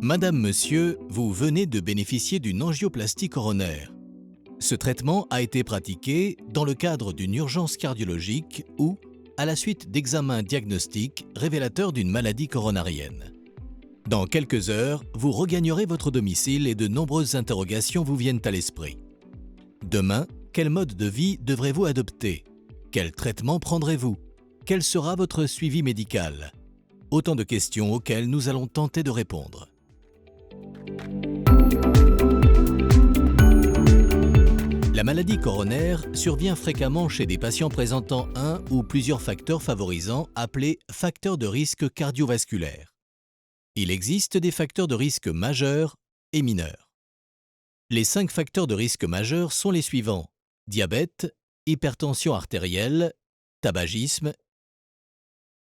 Madame, monsieur, vous venez de bénéficier d'une angioplastie coronaire. Ce traitement a été pratiqué dans le cadre d'une urgence cardiologique ou à la suite d'examens diagnostiques révélateurs d'une maladie coronarienne. Dans quelques heures, vous regagnerez votre domicile et de nombreuses interrogations vous viennent à l'esprit. Demain, quel mode de vie devrez-vous adopter? Quel traitement prendrez-vous? Quel sera votre suivi médical? Autant de questions auxquelles nous allons tenter de répondre. La maladie coronaire survient fréquemment chez des patients présentant un ou plusieurs facteurs favorisants appelés facteurs de risque cardiovasculaire. Il existe des facteurs de risque majeurs et mineurs. Les 5 facteurs de risque majeurs sont les suivants: diabète, hypertension artérielle, tabagisme,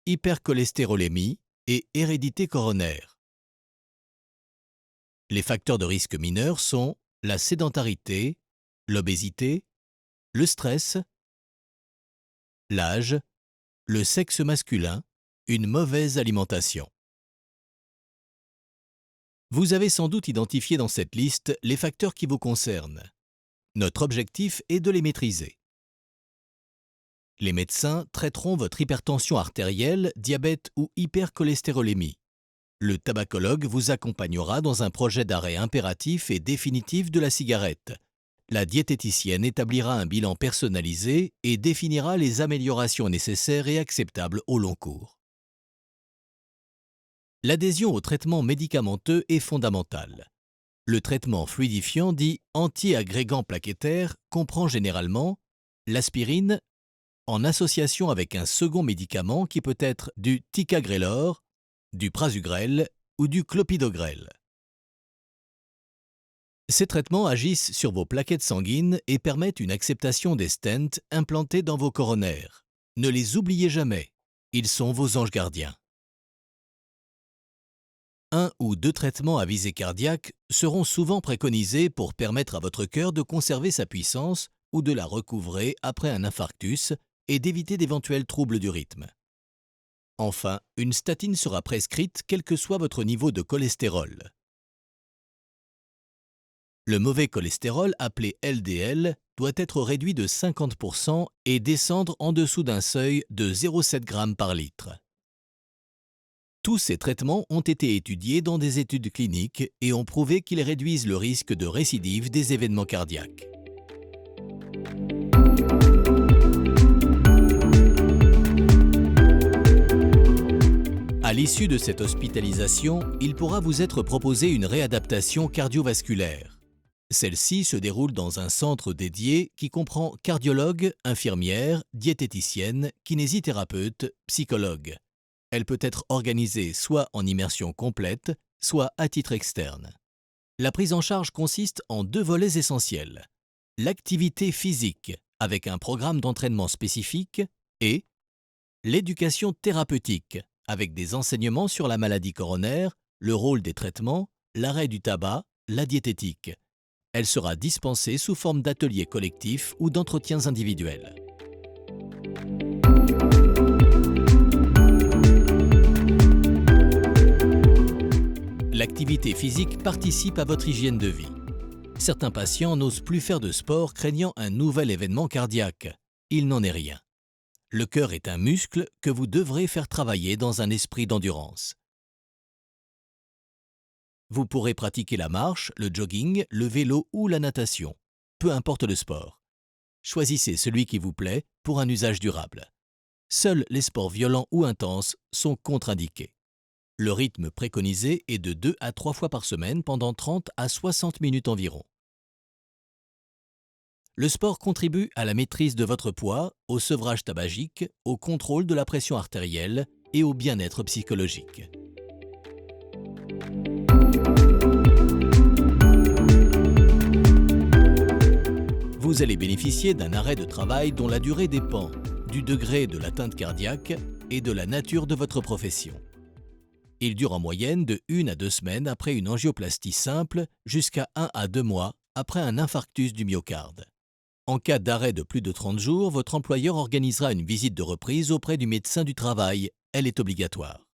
hypercholestérolémie et hérédité coronaire. Les facteurs de risque mineurs sont la sédentarité, l'obésité, le stress, l'âge, le sexe masculin, une mauvaise alimentation. Vous avez sans doute identifié dans cette liste les facteurs qui vous concernent. Notre objectif est de les maîtriser. Les médecins traiteront votre hypertension artérielle, diabète ou hypercholestérolémie. Le tabacologue vous accompagnera dans un projet d'arrêt impératif et définitif de la cigarette. La diététicienne établira un bilan personnalisé et définira les améliorations nécessaires et acceptables au long cours. L'adhésion au traitement médicamenteux est fondamentale. Le traitement fluidifiant dit anti-agrégant plaquettaire comprend généralement l'aspirine en association avec un second médicament qui peut être du ticagrelor, du prasugrel ou du clopidogrel. Ces traitements agissent sur vos plaquettes sanguines et permettent une acceptation des stents implantés dans vos coronaires. Ne les oubliez jamais, ils sont vos anges gardiens. 1 ou 2 traitements à visée cardiaque seront souvent préconisés pour permettre à votre cœur de conserver sa puissance ou de la recouvrer après un infarctus et d'éviter d'éventuels troubles du rythme. Enfin, une statine sera prescrite quel que soit votre niveau de cholestérol. Le mauvais cholestérol, appelé LDL, doit être réduit de 50% et descendre en dessous d'un seuil de 0,7 g par litre. Tous ces traitements ont été étudiés dans des études cliniques et ont prouvé qu'ils réduisent le risque de récidive des événements cardiaques. À l'issue de cette hospitalisation, il pourra vous être proposé une réadaptation cardiovasculaire. Celle-ci se déroule dans un centre dédié qui comprend cardiologue, infirmière, diététicienne, kinésithérapeute, psychologue. Elle peut être organisée soit en immersion complète, soit à titre externe. La prise en charge consiste en 2 volets essentiels: l'activité physique, avec un programme d'entraînement spécifique, et l'éducation thérapeutique, avec des enseignements sur la maladie coronaire, le rôle des traitements, l'arrêt du tabac, la diététique. Elle sera dispensée sous forme d'ateliers collectifs ou d'entretiens individuels. L'activité physique participe à votre hygiène de vie. Certains patients n'osent plus faire de sport craignant un nouvel événement cardiaque. Il n'en est rien. Le cœur est un muscle que vous devrez faire travailler dans un esprit d'endurance. Vous pourrez pratiquer la marche, le jogging, le vélo ou la natation. Peu importe le sport. Choisissez celui qui vous plaît pour un usage durable. Seuls les sports violents ou intenses sont contre-indiqués. Le rythme préconisé est de 2 à 3 fois par semaine pendant 30 à 60 minutes environ. Le sport contribue à la maîtrise de votre poids, au sevrage tabagique, au contrôle de la pression artérielle et au bien-être psychologique. Vous allez bénéficier d'un arrêt de travail dont la durée dépend du degré de l'atteinte cardiaque et de la nature de votre profession. Il dure en moyenne de 1 à 2 semaines après une angioplastie simple jusqu'à 1 à 2 mois après un infarctus du myocarde. En cas d'arrêt de plus de 30 jours, votre employeur organisera une visite de reprise auprès du médecin du travail. Elle est obligatoire.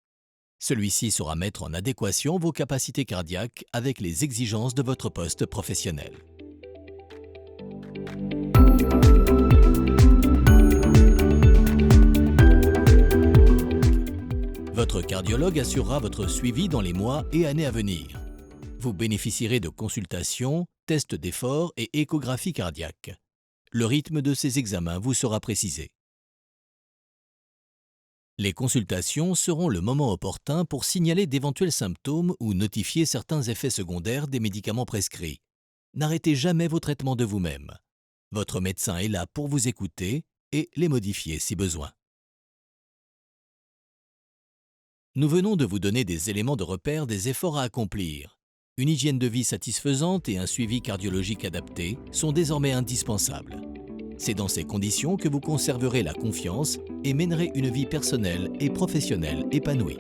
Celui-ci saura mettre en adéquation vos capacités cardiaques avec les exigences de votre poste professionnel. Votre cardiologue assurera votre suivi dans les mois et années à venir. Vous bénéficierez de consultations, tests d'effort et échographie cardiaque. Le rythme de ces examens vous sera précisé. Les consultations seront le moment opportun pour signaler d'éventuels symptômes ou notifier certains effets secondaires des médicaments prescrits. N'arrêtez jamais vos traitements de vous-même. Votre médecin est là pour vous écouter et les modifier si besoin. Nous venons de vous donner des éléments de repère des efforts à accomplir. Une hygiène de vie satisfaisante et un suivi cardiologique adapté sont désormais indispensables. C'est dans ces conditions que vous conserverez la confiance et mènerez une vie personnelle et professionnelle épanouie.